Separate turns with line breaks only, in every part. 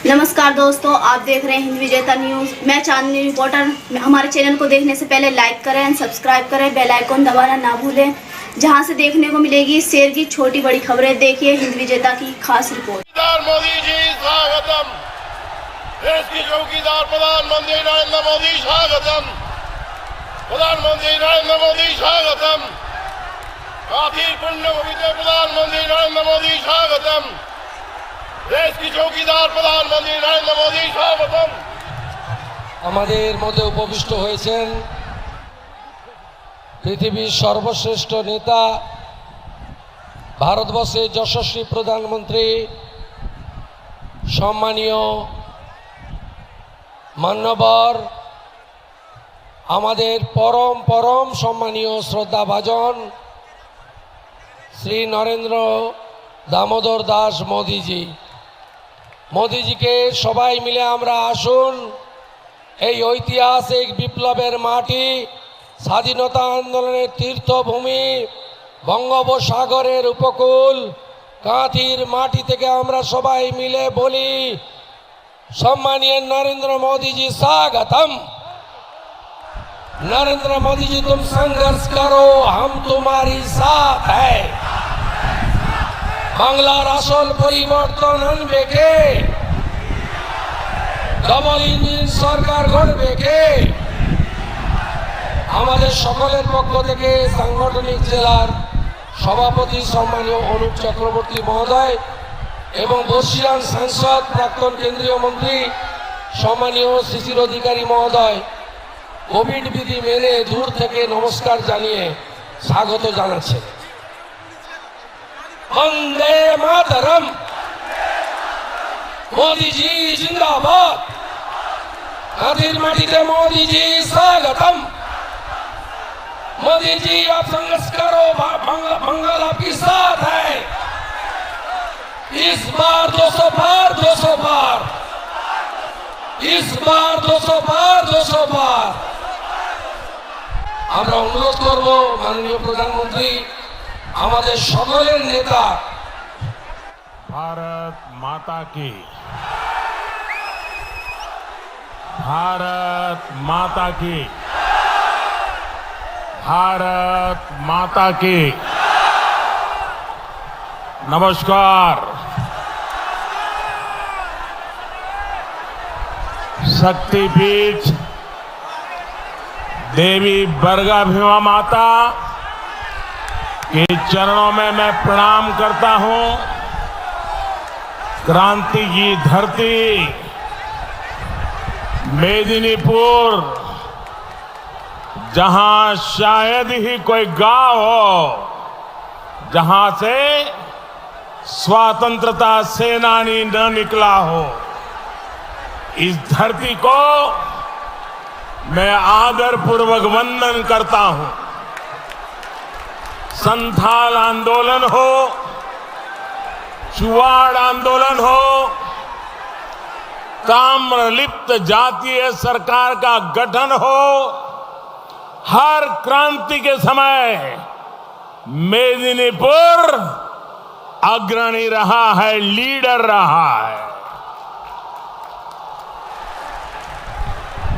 नमस्कार दोस्तों, आप देख रहे हैं हिंद विजेता न्यूज। मैं चांदनी रिपोर्टर। हमारे चैनल को देखने से पहले लाइक करें एंड सब्सक्राइब करें, बेल आइकन दबाना ना भूलें, जहां से देखने को मिलेगी शेर की छोटी बड़ी खबरें। देखिए हिंद विजेता की खास रिपोर्ट।
मोदी जी स्वागतम। देश की चौकीदार प्रधानमंत्री नरेंद्र मोदी स्वागतम। प्रधानमंत्री नरेंद्र मोदी स्वागतम। काफी पुण्य पवित्र प्रधानमंत्री नरेंद्र मोदी स्वागतम। देश की चौकीदार प्रधानमंत्री नरेंद्र मोदी स्वागतम।
আমাদের মধ্যে উপবিষ্ট হয়েছেন পৃথিবীর সর্বশ্রেষ্ঠ নেতা, ভারতবর্ষের যশস্বী প্রধানমন্ত্রী, সম্মানীয় মান্যবর, আমাদের পরম পরম সম্মানীয় শ্রদ্ধাভাজন শ্রী নরেন্দ্র দামোদর দাস মোদিজি। মোদিজিকে সবাই মিলে আমরা আসুন এই ঐতিহাসিক বিপ্লবের মাটি, স্বাধীনতা আন্দোলনের তীর্থভূমি, বঙ্গোপসাগরের উপকূল কাঁথির মাটি থেকে আমরা সবাই মিলে বলি, সম্মানীয় नरेंद्र मोदी जी स्वागतम। नरेंद्र मोदी जी तुम संघर्ष करो, हम तुम्हारी साथ है। বাংলার আসল পরিবর্তন আনবে কে? ডবল ইঞ্জিন সরকার গড়বে কে? আমাদের সকলের পক্ষ থেকে সাংগঠনিক জেলার সভাপতি সম্মানীয় অনুপ চক্রবর্তী মহোদয় এবং বর্ষিয়ান সাংসদ প্রাক্তন কেন্দ্রীয় মন্ত্রী সম্মানীয় শিশির অধিকারী মহোদয় কোভিড বিধি মেনে দূর থেকে নমস্কার জানিয়ে স্বাগত জানাচ্ছেন। वंदे मातरम। मोदी जी जिंदाबाद। कांथीर माटीते मोदी जी स्वागतम। मोदी जी आप संघर्ष करो, बंगाल आपकी साथ है। इस बार 200 पार, 200 पार। इस बार 200 पार, 200 पार। আমরা অনুরোধ করব মাননীয় প্রধানমন্ত্রী, আমাদের সকলের নেতা,
भारत माता की, भारत माता की, भारत माता की। नमस्कार। शक्तिपीठ देवी बरगाभीमा माता के चरणों में मैं प्रणाम करता हूं। क्रांति की धरती मेदिनीपुर, जहां शायद ही कोई गांव हो जहां से स्वतंत्रता सेनानी न निकला हो, इस धरती को मैं आदरपूर्वक वंदन करता हूं। संथाल आंदोलन हो, चुवाड़ आंदोलन हो, ताम्रलिप्त जातीय सरकार का गठन हो, हर क्रांति के समय मेदिनीपुर अग्रणी रहा है, लीडर रहा है।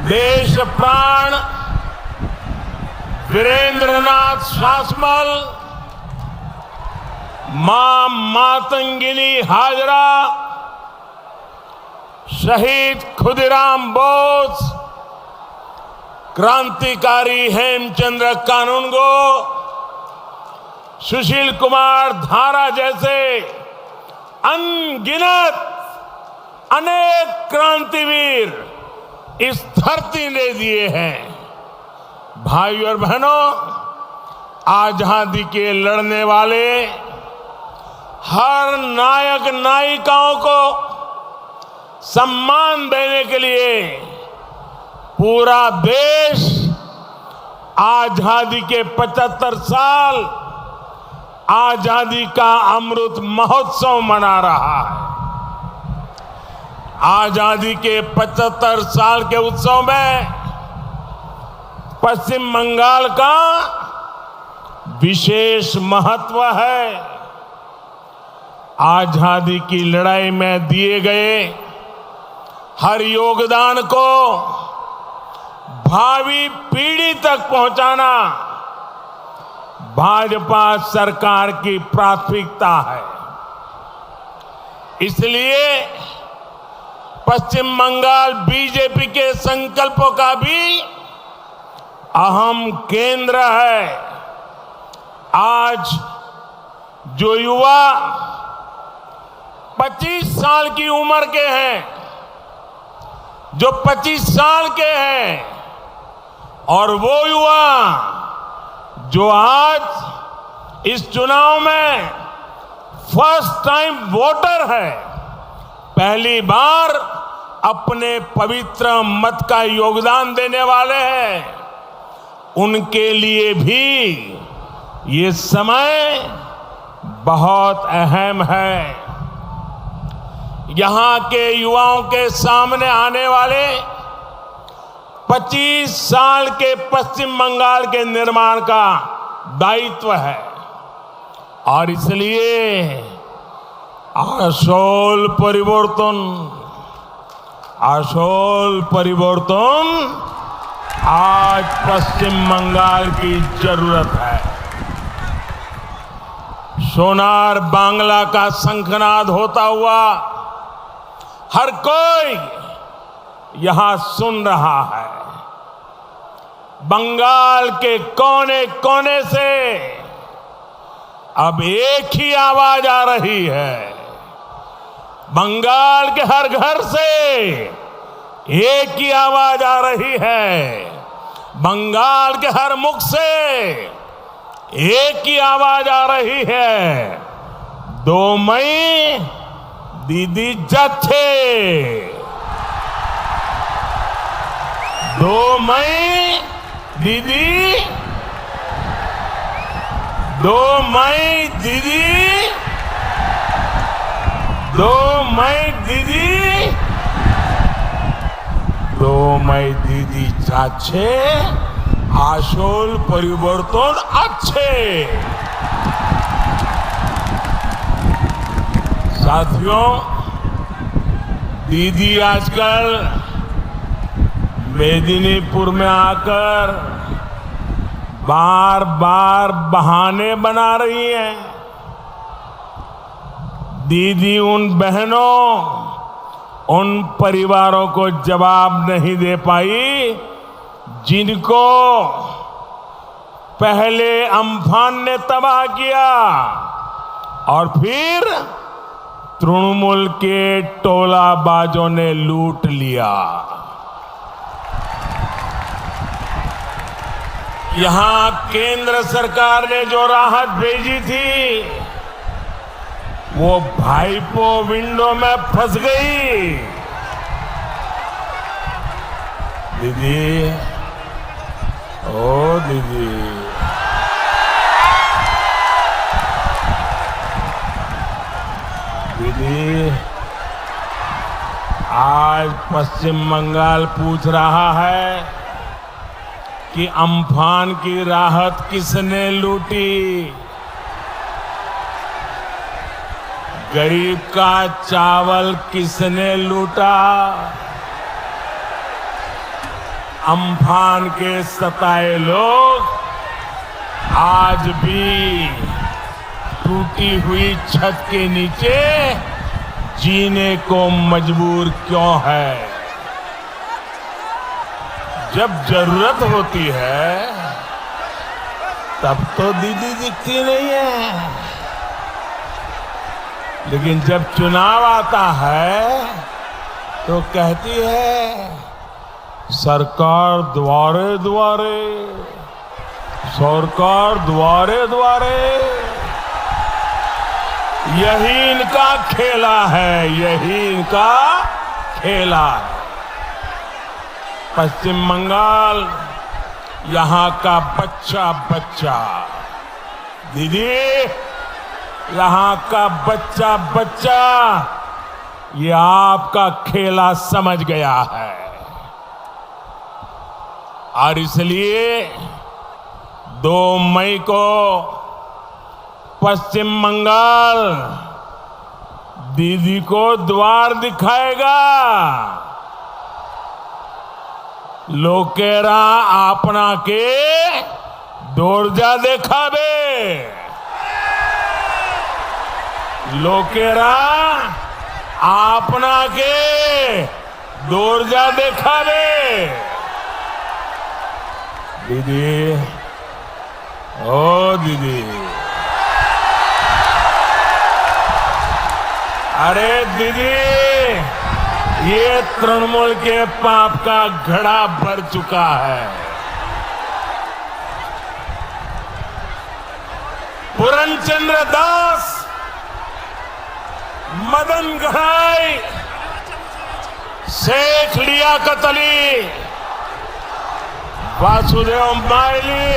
देश प्राण वीरेंद्रनाथ शासमल, मां मातंगिनी हाजरा, शहीद खुदीराम बोस, क्रांतिकारी हेमचंद्र कानूनगो, सुशील कुमार धारा जैसे अनगिनत अनेक क्रांतिवीर इस धरती ने दिए हैं। भाइयों और बहनों, आजादी के लड़ने वाले हर नायक नायिकाओं को सम्मान देने के लिए पूरा देश आजादी के 75 साल आजादी का अमृत महोत्सव मना रहा है। आजादी के 75 साल के उत्सव में पश्चिम बंगाल का विशेष महत्व है। आजादी की लड़ाई में दिए गए
हर योगदान को भावी पीढ़ी तक पहुंचाना भाजपा सरकार की प्राथमिकता है। इसलिए पश्चिम बंगाल बीजेपी के संकल्पों का भी अहम केंद्र है। आज जो युवा 25 साल की उम्र के हैं, जो 25 साल के हैं, और वो युवा जो आज इस चुनाव में फर्स्ट टाइम वोटर है, पहली बार अपने पवित्र मत का योगदान देने वाले हैं, उनके लिए भी ये समय बहुत अहम है। यहां के युवाओं के सामने आने वाले 25 साल के पश्चिम बंगाल के निर्माण का दायित्व है और इसलिए আসল परिवर्तन आज पश्चिम बंगाल की जरूरत है। सोनार बांग्ला का शंखनाद होता हुआ हर कोई यहां सुन रहा है। बंगाल के कोने कोने से अब एक ही आवाज आ रही है। बंगाल के हर घर से एक ही आवाज आ रही है। बंगाल के हर मुख से एक ही आवाज आ रही है। 2 मई दीदी जाच्छे। 2 मई दीदी, 2 मई दीदी, 2 मई दीदी, 2 मई दीदी যাচ্ছে আসল পরিবর্তন আছে। साथियों, दीदी आजकल मेदिनीपुर में आकर बार बार बहाने बना रही हैं। दीदी उन बहनों, उन परिवारों को जवाब नहीं दे पाई जिनको पहले अम्फान ने तबाह किया और फिर तृणमूल के टोलाबाजों ने लूट लिया। यहां केंद्र सरकार ने जो राहत भेजी थी वो भाईपो विंडो में फंस गई। दीदी, ओ दीदी, दीदी, आज पश्चिम बंगाल पूछ रहा है कि अम्फान की राहत किसने लूटी। गरीब का चावल किसने लूटा। अम्फान के सताए लोग आज भी टूटी हुई छत के नीचे जीने को मजबूर क्यों है। जब जरूरत होती है तब तो दीदी दिखती नहीं है, लेकिन जब चुनाव आता है तो कहती है सरकार द्वारे द्वारे, सरकार द्वारे द्वारे। यही इनका खेला है, यही इनका खेला है। पश्चिम बंगाल यहाँ का बच्चा बच्चा, दीदी यहाँ का बच्चा बच्चा ये आपका खेला समझ गया है और इसलिए 2 मई को पश्चिम बंगाल दीदी को द्वार दिखाएगा लोकेरा आपना के दौर्जा देखाबे लोकेरा आपना के दौर्जा देखाबे दीदी ओ दीदी अरे दीदी ये तृणमूल के पाप का घड़ा भर चुका है। पूरनचंद्र दास, मदन घड़ाई, शेख लियाकत अली, वासुदेव माइली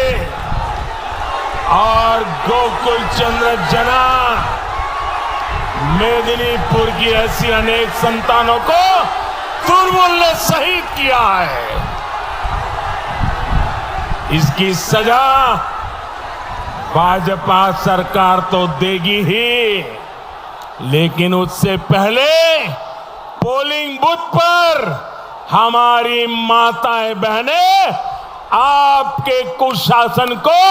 और गोकुल चंद्र जना, मेदिनीपुर की ऐसी अनेक संतानों को तृणमूल ने शहीद किया है। इसकी सजा भाजपा सरकार तो देगी ही, लेकिन उससे पहले पोलिंग बूथ पर हमारी माताएं बहनें आपके कुशासन को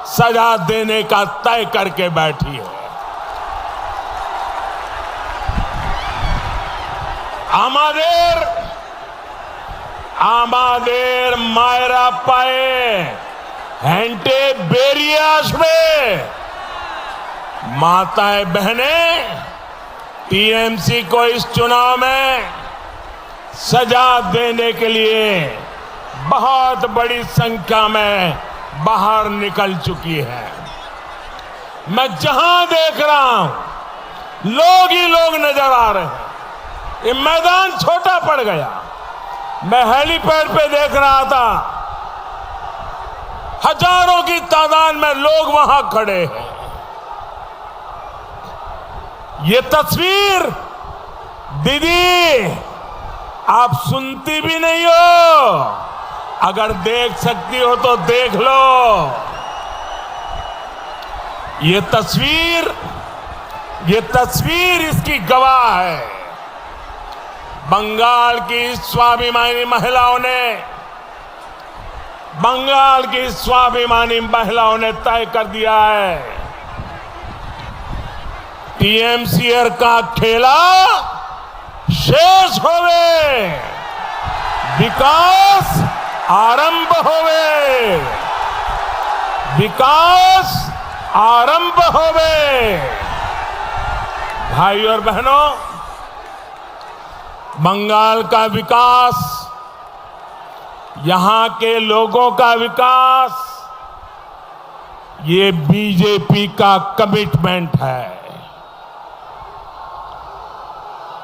सजा देने का तय करके बैठी है। আমাদের মায়েরা পায়ে हेंटे बेरिया में माताएं बहनें टीएमसी को इस चुनाव में सजा देने के लिए बहुत बड़ी संख्या में बाहर निकल चुकी है। मैं जहां देख रहा हूं लोग ही लोग नजर आ रहे हैं। ये मैदान छोटा पड़ गया। मैं हेलीपैड पे देख रहा था, हजारों की तादाद में लोग वहां खड़े हैं। ये तस्वीर दीदी आप सुनती भी नहीं हो, अगर देख सकती हो तो देख लो। ये तस्वीर इसकी गवाह है। बंगाल की स्वाभिमानी महिलाओं ने तय कर दिया है, टीएमसीआर का खेला शेष होवे, विकास आरंभ होवे। भाई और बहनों, बंगाल का विकास, यहां के लोगों का विकास, ये बीजेपी का कमिटमेंट है।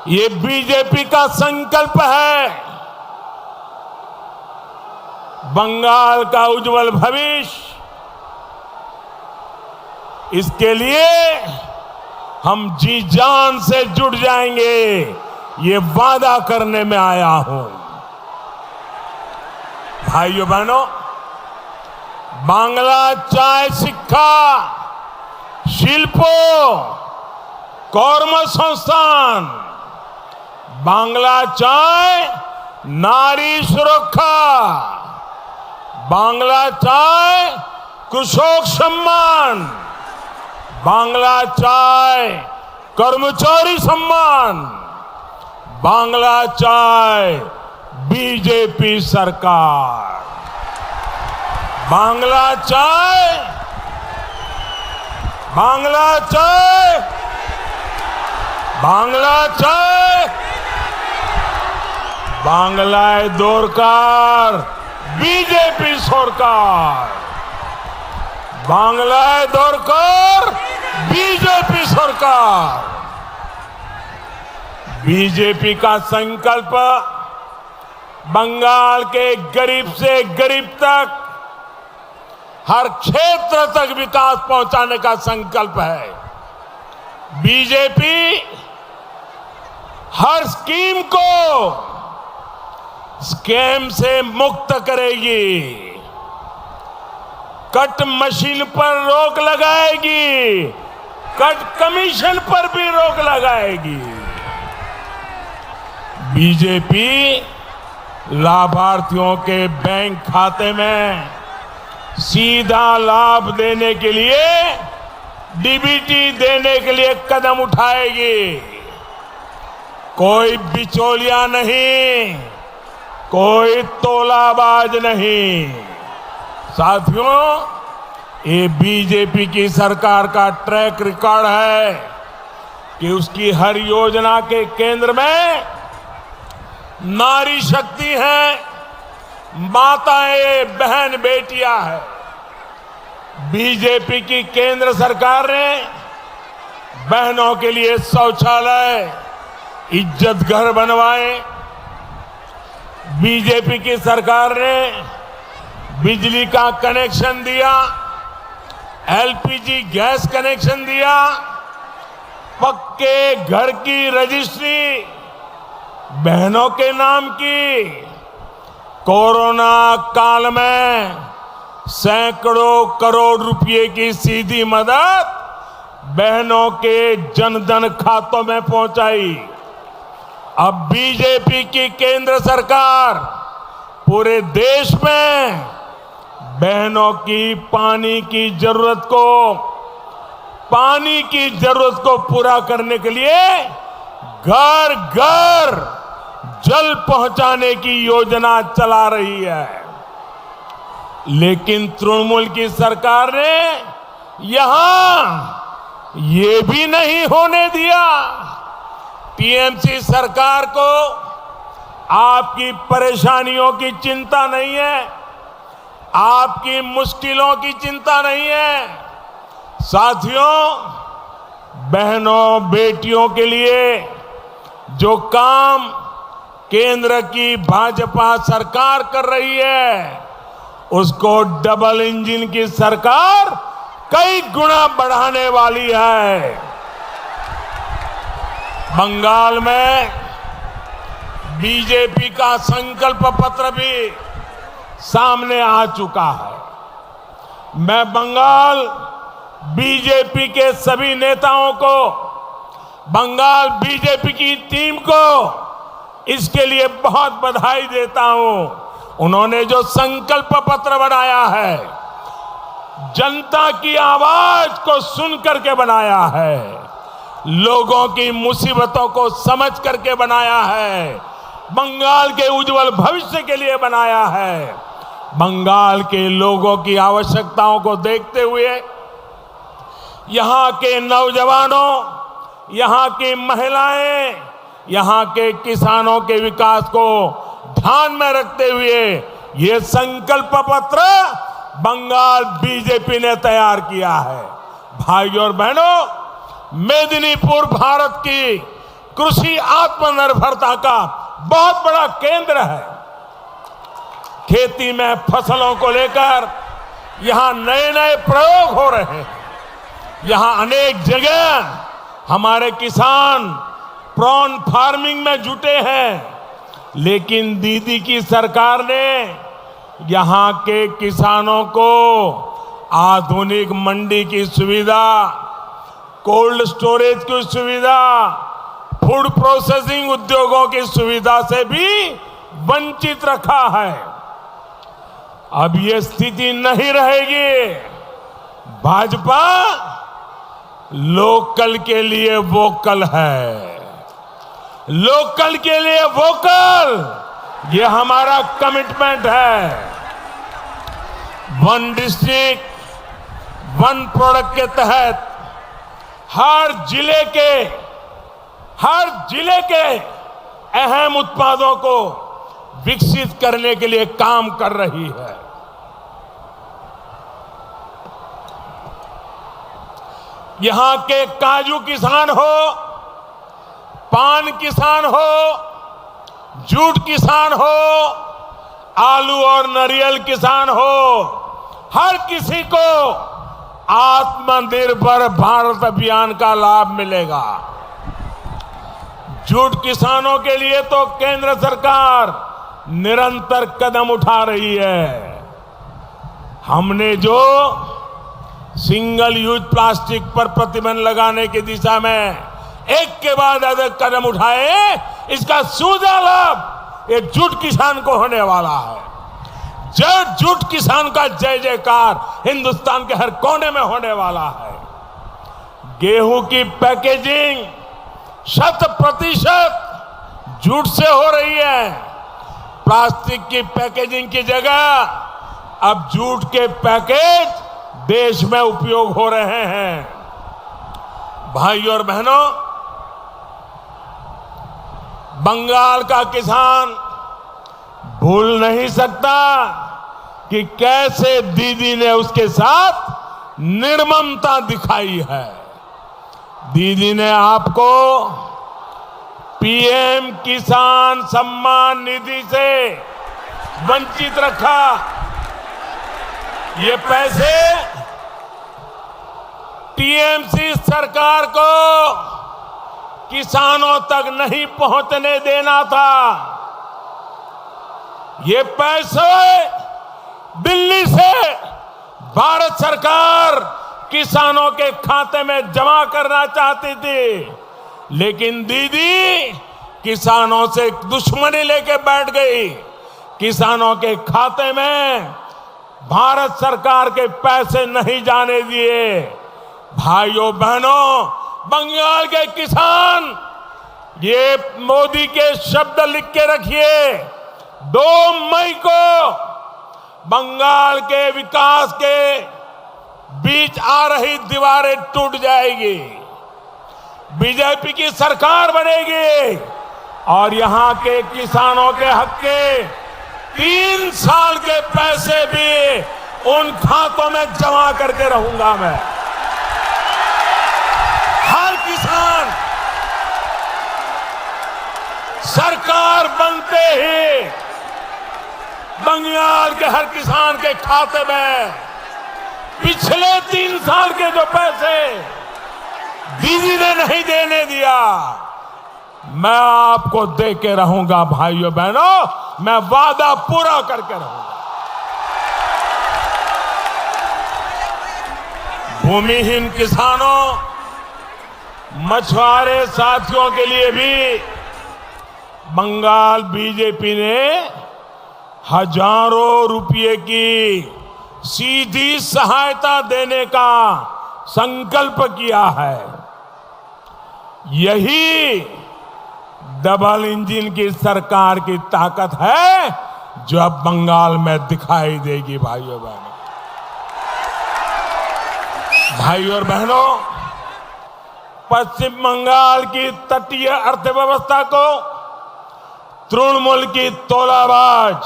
ये बीजेपी का संकल्प है। बंगाल का उज्जवल भविष्य, इसके लिए हम जी जान से जुट जाएंगे, ये वादा करने में आया हूं। भाइयों बहनों, बांग्ला चाय शिक्षा शिल्पो কর্মসংস্থান, বাংলা চায় নারী সুরক্ষা, বাংলা চায় কৃষক সম্মান, বাংলা চায় কর্মচারী সম্মান, বাংলা চায় बीजेपी सरकार, बांग्ला चाय बांग्लाय दरकार बीजेपी सरकार, बांग्लाय दरकार बीजेपी सरकार। बीजेपी का संकल्प बंगाल के गरीब से गरीब तक, हर क्षेत्र तक विकास पहुंचाने का संकल्प है। बीजेपी हर स्कीम को स्कैम से मुक्त करेगी, कट मशीन पर रोक लगाएगी, कट कमीशन पर भी रोक लगाएगी। बीजेपी लाभार्थियों के बैंक खाते में सीधा लाभ देने के लिए डीबीटी देने के लिए कदम उठाएगी। कोई बिचौलिया नहीं, कोई तोलाबाज नहीं। साथियों, ये बीजेपी की सरकार का ट्रैक रिकॉर्ड है कि उसकी हर योजना के केंद्र में नारी शक्ति है, माताएं, बहन, बेटियां है। बीजेपी की केंद्र सरकार ने बहनों के लिए शौचालय, इज्जत घर बनवाए। बीजेपी की सरकार ने बिजली का कनेक्शन दिया, एलपीजी गैस कनेक्शन दिया, पक्के घर की रजिस्ट्री बहनों के नाम की। कोरोना काल में सैकड़ों करोड़ रुपए की सीधी मदद बहनों के जनधन खातों में पहुंचाई। अब बीजेपी की केंद्र सरकार पूरे देश में बहनों की पानी की जरूरत को पूरा करने के लिए घर घर जल पहुंचाने की योजना चला रही है। लेकिन तृणमूल की सरकार ने यहां ये भी नहीं होने दिया। टीएमसी सरकार को आपकी परेशानियों की चिंता नहीं है, आपकी मुश्किलों की चिंता नहीं है। साथियों, बहनों, बेटियों के लिए जो काम केंद्र की भाजपा सरकार कर रही है, उसको डबल इंजन की सरकार कई गुना बढ़ाने वाली है। बंगाल में बीजेपी का संकल्प पत्र भी सामने आ चुका है। मैं बंगाल बीजेपी के सभी नेताओं को, बंगाल बीजेपी की टीम को इसके लिए बहुत बधाई देता हूं। उन्होंने जो संकल्प पत्र बनाया है, जनता की आवाज को सुन करके बनाया है, लोगों की मुसीबतों को समझ करके बनाया है, बंगाल के उज्जवल भविष्य के लिए बनाया है। बंगाल के लोगों की आवश्यकताओं को देखते हुए यहां के नौजवानों, यहां की महिलाएं, यहां के किसानों के विकास को ध्यान में रखते हुए ये संकल्प पत्र बंगाल बीजेपी ने तैयार किया है। भाइयों और बहनों, मेदिनीपुर भारत की कृषि आत्मनिर्भरता का बहुत बड़ा केंद्र है। खेती में फसलों को लेकर यहां नए नए प्रयोग हो रहे हैं। यहां अनेक जगह हमारे किसान प्रॉन फार्मिंग में जुटे हैं, लेकिन दीदी की सरकार ने यहां के किसानों को आधुनिक मंडी की सुविधा, कोल्ड स्टोरेज की सुविधा, फूड प्रोसेसिंग उद्योगों की सुविधा से भी वंचित रखा है। अब ये स्थिति नहीं रहेगी। भाजपा लोकल के लिए वोकल है, लोकल के लिए वोकल, ये हमारा कमिटमेंट है। वन डिस्ट्रिक्ट वन प्रोडक्ट के तहत हर जिले के अहम उत्पादों को विकसित करने के लिए काम कर रही है। यहां के काजू किसान हो, पान किसान हो, जूट किसान हो, आलू और नारियल किसान हो, हर किसी को आत्मनिर्भर भारत अभियान का लाभ मिलेगा। जूट किसानों के लिए तो केंद्र सरकार निरंतर कदम उठा रही है। हमने जो सिंगल यूज प्लास्टिक पर प्रतिबंध लगाने की दिशा में एक के बाद अधिक कदम उठाए, इसका सीधा लाभ एकजुट किसान को होने वाला है। एकजुट किसान का जय जयकार हिंदुस्तान के हर कोने में होने वाला है। गेहूं की पैकेजिंग 100% जूट से हो रही है। प्लास्टिक की पैकेजिंग की जगह अब जूट के पैकेज देश में उपयोग हो रहे हैं। भाइयों और बहनों, बंगाल का किसान भूल नहीं सकता कि कैसे दीदी ने उसके साथ निर्ममता दिखाई है। दीदी ने आपको पीएम किसान सम्मान निधि से वंचित रखा। ये पैसे टीएमसी सरकार को किसानों तक नहीं पहुंचने देना था। ये पैसे दिल्ली से भारत सरकार किसानों के खाते में जमा करना चाहती थी, लेकिन दीदी किसानों से दुश्मनी लेके बैठ गई। किसानों के खाते में भारत सरकार के पैसे नहीं जाने दिए। भाइयों बहनों, बंगाल के किसान ये मोदी के शब्द लिख के रखिए, 2 मई को बंगाल के विकास के बीच आ रही दीवारें टूट जाएगी। बीजेपी की सरकार बनेगी और यहां के किसानों के हक के 3 साल के पैसे भी उन खातों में जमा करके रहूंगा मैं। हर किसान सरकार बनते ही बंगाल के हर किसान के खाते में पिछले 3 साल के जो पैसे दीदी ने नहीं देने दिया, मैं आपको दे के रहूंगा। भाइयों बहनों, मैं वादा पूरा करके रहूंगा। भूमिहीन किसानों, मछुआरे साथियों के लिए भी बंगाल बीजेपी ने हजारों रुपए की सीधी सहायता देने का संकल्प किया है। यही डबल इंजन की सरकार की ताकत है जो अब बंगाल में दिखाई देगी। भाइयों बहनों, भाइयों और बहनों, पश्चिम बंगाल की तटीय अर्थव्यवस्था को तृणमूल की तोलाबाज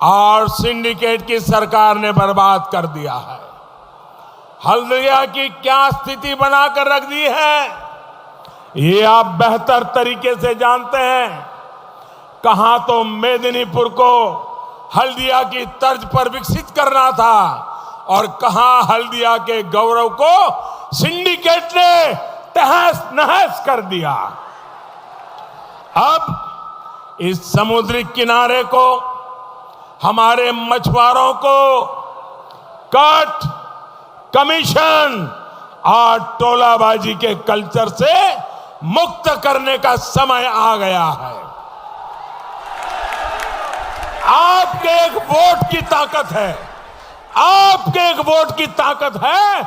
और सिंडिकेट की सरकार ने बर्बाद कर दिया है। हल्दिया की क्या स्थिति बनाकर रख दी है, ये आप बेहतर तरीके से जानते हैं। कहां तो मेदिनीपुर को हल्दिया की तर्ज पर विकसित करना था और कहां हल्दिया के गौरव को सिंडिकेट ने तहस नहस कर दिया। अब इस समुद्री किनारे को, हमारे मछुआरों को कट, कमीशन और टोलाबाजी के कल्चर से मुक्त करने का समय आ गया है। आपके एक वोट की ताकत है, आपके एक वोट की ताकत है।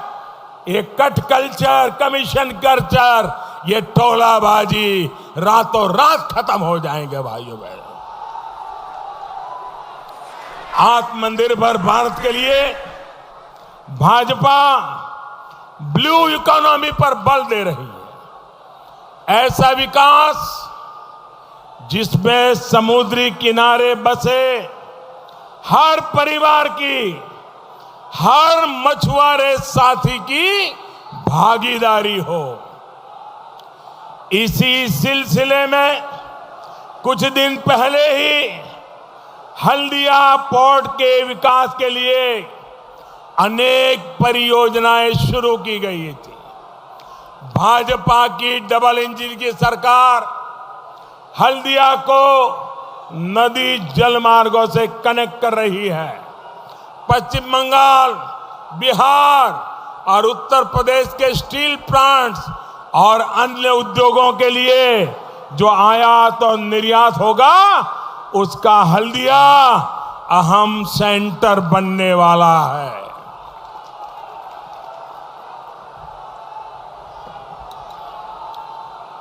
ये कट कल्चर, कमीशन कल्चर, ये टोलाबाजी रातों रात खत्म हो जाएंगे। भाइयों बहनों, आत्मनिर्भर भारत के लिए भाजपा ब्लू इकोनॉमी पर बल दे रही है। ऐसा विकास जिसमें समुद्री किनारे बसे हर परिवार की, हर मछुआरे साथी की भागीदारी हो। इसी सिलसिले में कुछ दिन पहले ही हल्दिया पोर्ट के विकास के लिए अनेक परियोजनाएं शुरू की गई थी। भाजपा की डबल इंजन की सरकार हल्दिया को नदी जल मार्गों से कनेक्ट कर रही है। पश्चिम बंगाल, बिहार और उत्तर प्रदेश के स्टील प्लांट्स और अन्य उद्योगों के लिए जो आयात और निर्यात होगा उसका हल्दिया अहम सेंटर बनने वाला है।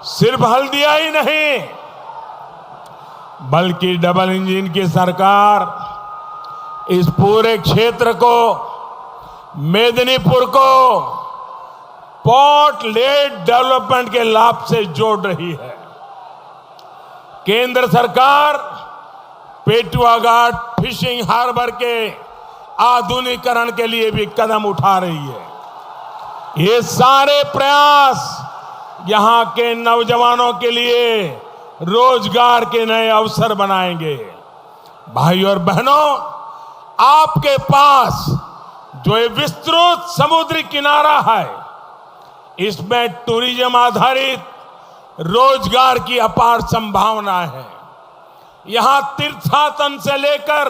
सिर्फ हल्दिया ही नहीं, बल्कि डबल इंजन की सरकार इस पूरे क्षेत्र को, मेदिनीपुर को पोर्ट लेड डेवलपमेंट के लाभ से जोड़ रही है। केंद्र सरकार पेटुआ घाट फिशिंग हार्बर के आधुनिकीकरण के लिए भी कदम उठा रही है। ये सारे प्रयास यहां के नौजवानों के लिए रोजगार के नए अवसर बनाएंगे। भाई और बहनों, आपके पास जो ये विस्तृत समुद्री किनारा है, इसमें टूरिज्म आधारित रोजगार की अपार संभावना है। यहां तीर्थाटन से लेकर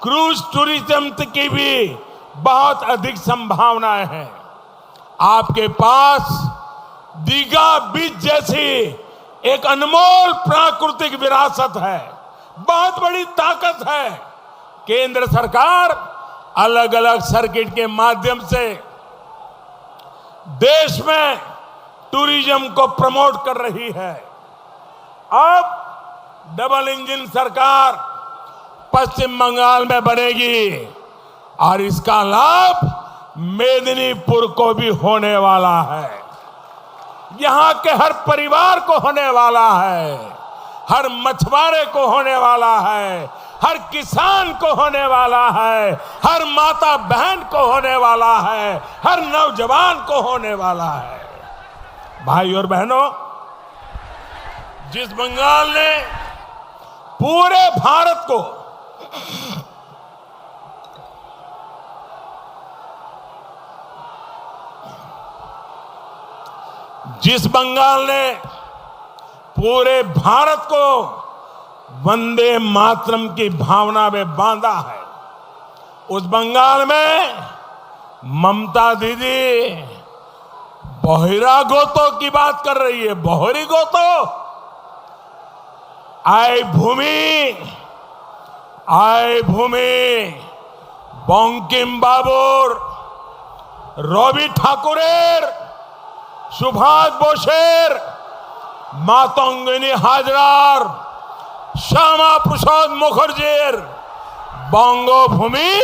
क्रूज टूरिज्म की भी बहुत अधिक संभावनाएं हैं। आपके पास दीघा बीच जैसी एक अनमोल प्राकृतिक विरासत है, बहुत बड़ी ताकत है। केंद्र सरकार अलग अलग सर्किट के माध्यम से देश में टूरिज्म को प्रमोट कर रही है। अब डबल इंजन सरकार पश्चिम बंगाल में बनेगी और इसका लाभ मेदिनीपुर को भी होने वाला है। यहां के हर परिवार को होने वाला है, हर मछुआरे को होने वाला है, हर किसान को होने वाला है, हर माता बहन को होने वाला है, हर नौजवान को होने वाला है। भाई और बहनों, जिस बंगाल ने पूरे भारत को पूरे भारत को वंदे मातरम की भावना में बांधा है, उस बंगाल में ममता दीदी बहिरागोतों की बात कर रही है। बहिरागोतो आय भूमि बंकिम बाबुर, रवि ठाकुरेर, सुभाष बोसेर, मातंगिनी हाजरार, श्यामा प्रसाद मुखर्जीर बंगभूमि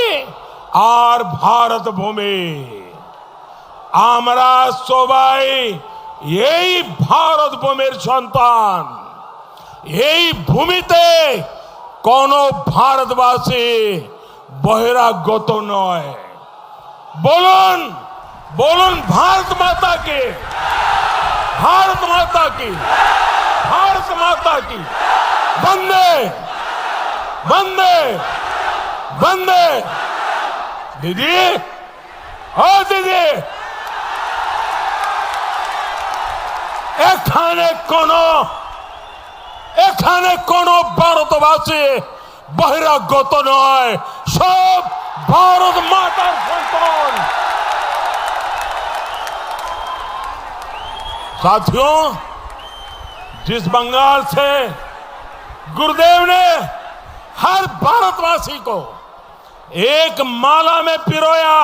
और भारत भूमि। आमरा सबाई यही भारत भूमिर सन्तान। यही भूमिते कोनो भारतवासी बहिरागत नय। बोलुन बोलुन भारत माता की, भारत माता की, भारत माता की। वंदे वंदे वंदे। दीदी, ओ दीदी, এখানে কোনো ভারতবাসী বহিরাগত নয়, সব ভারত মাতার সন্তান। साथियों, जिस बंगाल से गुरुदेव ने हर भारतवासी को एक माला में पिरोया,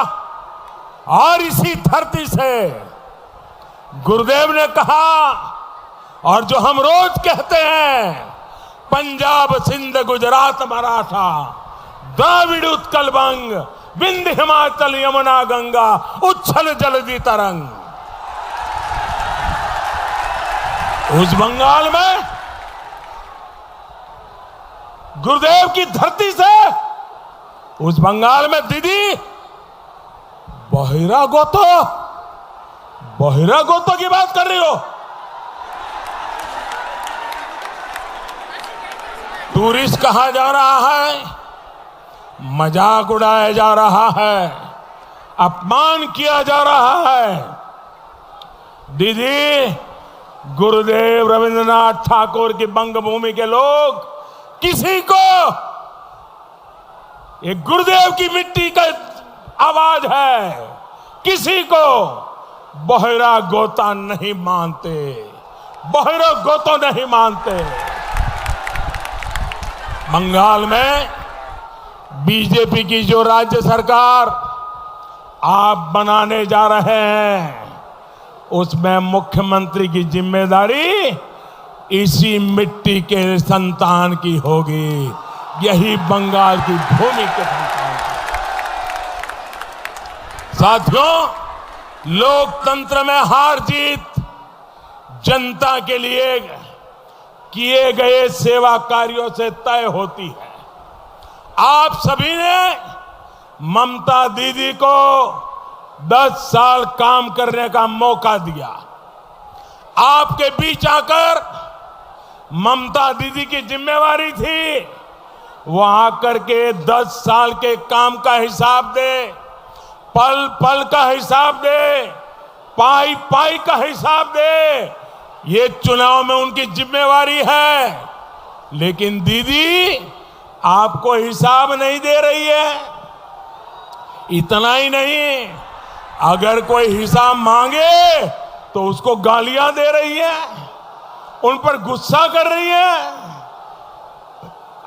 और इसी धरती से गुरुदेव ने कहा, और जो हम रोज कहते हैं, पंजाब सिंध गुजरात मराठा द्राविड़ उत्कल बंग विंध्य हिमाचल यमुना गंगा उच्छल जलधि तरंग। उस बंगाल में गुरुदेव की धरती से, उस बंगाल में दीदी बहिरागोतो की बात कर रही हो। टूरिस्ट कहा जा रहा है, मजाक उड़ाया जा रहा है, अपमान किया जा रहा है। दीदी, गुरुदेव रविंद्रनाथ ठाकुर की बंगभूमि के लोग किसी को, ये गुरुदेव की मिट्टी का आवाज है, किसी को बहिरागोता नहीं मानते। बहिरों को तो नहीं मानते। बंगाल में बीजेपी की जो राज्य सरकार आप बनाने जा रहे हैं, उसमें मुख्यमंत्री की जिम्मेदारी इसी मिट्टी के संतान की होगी। यही बंगाल की भूमि के संतान की। साथियों, लोकतंत्र में हार जीत जनता के लिए किए गए सेवा कार्यों से तय होती है। आप सभी ने ममता दीदी को 10 साल काम करने का मौका दिया। आपके बीच आकर ममता दीदी की जिम्मेवारी थी वो आकर के 10 साल के काम का हिसाब दे, पल पल का हिसाब दे, पाई पाई का हिसाब दे। ये चुनाव में उनकी जिम्मेवारी है, लेकिन दीदी आपको हिसाब नहीं दे रही है। इतना ही नहीं, अगर कोई हिसाब मांगे तो उसको गालियां दे रही है, उन पर गुस्सा कर रही है।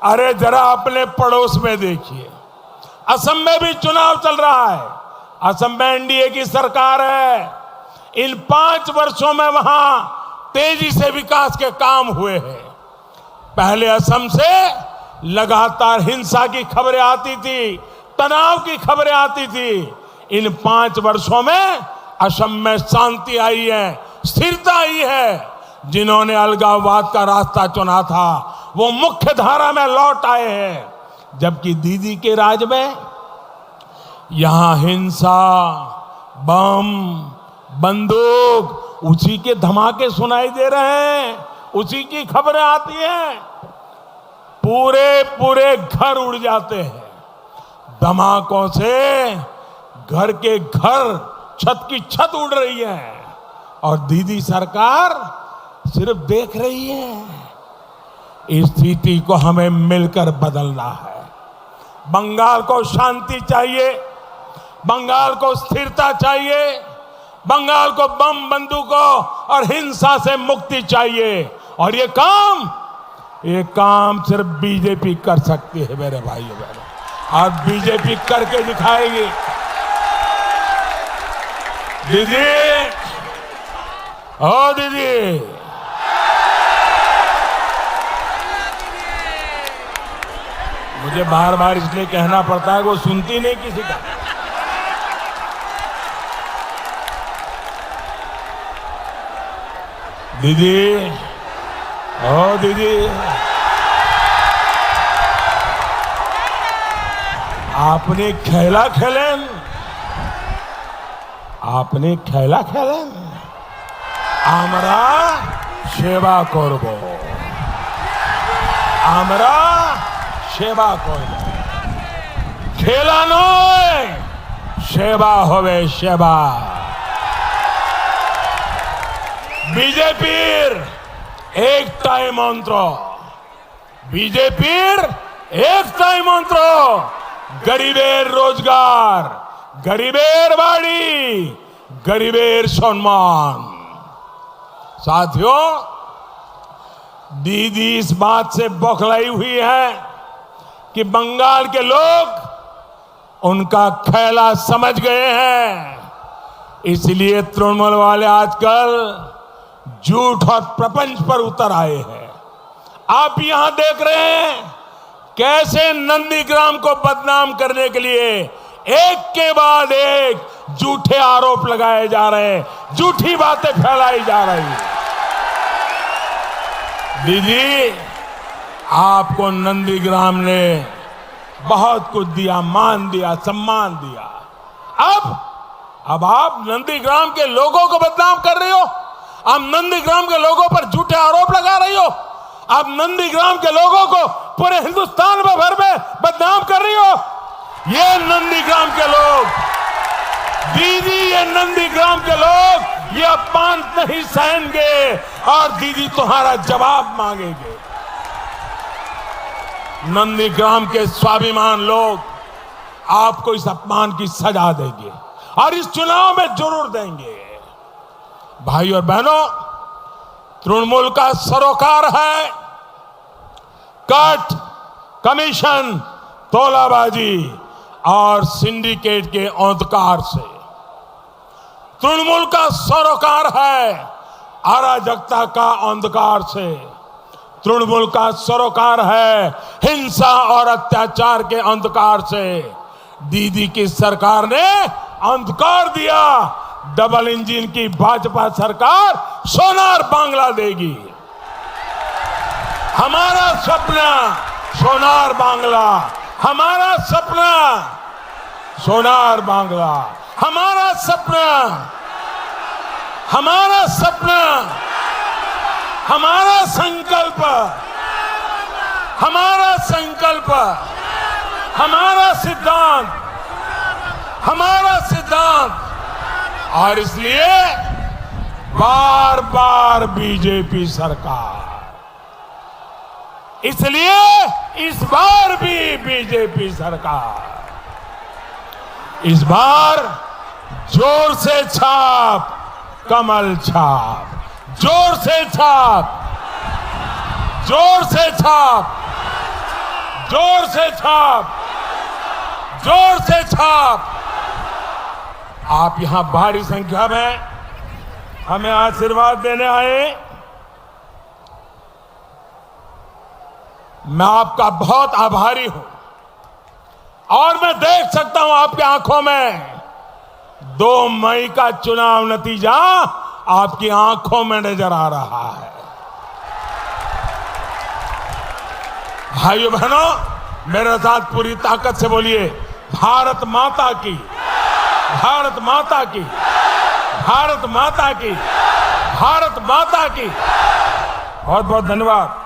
अरे जरा अपने पड़ोस में देखिए, असम में भी चुनाव चल रहा है। असम में एनडीए की सरकार है। इन 5 वर्षों में वहां तेजी से विकास के काम हुए हैं। पहले असम से लगातार हिंसा की खबरें आती थी, तनाव की खबरें आती थी। इन 5 वर्षों में असम में शांति आई है, स्थिरता आई है। जिन्होंने अलगाववाद का रास्ता चुना था वो मुख्य धारा में लौट आए हैं। जबकि दीदी के राज में यहां हिंसा, बम, बंदूक, उसी के धमाके सुनाई दे रहे हैं, उसी की खबरें आती हैं। पूरे पूरे घर उड़ जाते हैं धमाकों से। घर के घर, छत की छत उड़ रही है और दीदी सरकार सिर्फ देख रही है। इस स्थिति को हमें मिलकर बदलना है। बंगाल को शांति चाहिए, बंगाल को स्थिरता चाहिए, बंगाल को बम, बंदूकों और हिंसा से मुक्ति चाहिए। और ये काम सिर्फ बीजेपी कर सकती है मेरे भाइयों बहनों, और बीजेपी करके दिखाएगी। दीदी, ओ दीदी, मुझे बार बार इसलिए कहना पड़ता है, वो सुनती नहीं किसी का। दीदी, ओ दीदी, आपने खेला खेलें, आपने खेला खेलें, আমরা সেবা করব, আমরা সেবা করব। খেলা নয়, সেবা হবে সেবা। বিজেপির একটাই মন্ত্র, বিজেপির একটাই মন্ত্র, গরিবের রোজগার, গরিবের বাড়ি, गरीबेर सम्मान। साथियों, दीदी इस बात से बौखलाई हुई है कि बंगाल के लोग उनका खेला समझ गए हैं। इसलिए तृणमूल वाले आजकल झूठ और प्रपंच पर उतर आए हैं। आप यहां देख रहे हैं कैसे नंदीग्राम को बदनाम करने के लिए एक के बाद एक झूठे आरोप लगाए जा रहे हैं, झूठी बातें फैलाई जा रही हैं। दीदी, आपको नंदीग्राम ने बहुत कुछ दिया, मान दिया, सम्मान दिया। अब आप नंदीग्राम के लोगों को बदनाम कर रही हो, आप नंदीग्राम के लोगों पर झूठे आरोप लगा रही हो, आप नंदीग्राम के लोगों को पूरे हिंदुस्तान में भर में बदनाम कर रही हो। ये नंदीग्राम के लोग, दीदी, ये नंदीग्राम के लोग ये अपमान नहीं सहेंगे और दीदी तुम्हारा जवाब मांगेंगे। नंदीग्राम के स्वाभिमान लोग आपको इस अपमान की सजा देंगे और इस चुनाव में जरूर देंगे। भाई और बहनों, तृणमूल का सरोकार है कट, कमीशन, तोलाबाजी और सिंडिकेट के अंधकार से। तृणमूल का सरोकार है अराजकता का अंधकार से। तृणमूल का सरोकार है हिंसा और अत्याचार के अंधकार से। दीदी की सरकार ने अंधकार दिया। डबल इंजन की भाजपा सरकार सोनार बांग्ला देगी। हमारा सपना सोनार बांग्ला, हमारा सपना सोनार बांग्ला, हमारा सपना, हमारा सपना, हमारा संकल्प, हमारा संकल्प, हमारा सिद्धांत, हमारा सिद्धांत। और इसलिए बार बार बीजेपी सरकार, इसलिए इस बार भी बीजेपी सरकार, इस बार जोर से छाप, कमल छाप, जोर से छाप, जोर से छाप, जोर से छाप, जोर से छाप। आप यहां भारी संख्या में हमें आशीर्वाद देने आए। मैं आपका बहुत आभारी हूं और मैं देख सकता हूं आपकी आंखों में 2 मई का चुनाव नतीजा आपकी आंखों में नजर आ रहा है। भाइयों बहनों, मेरे साथ पूरी ताकत से बोलिए, भारत माता की, भारत माता की, भारत माता की, भारत माता की। बहुत बहुत धन्यवाद।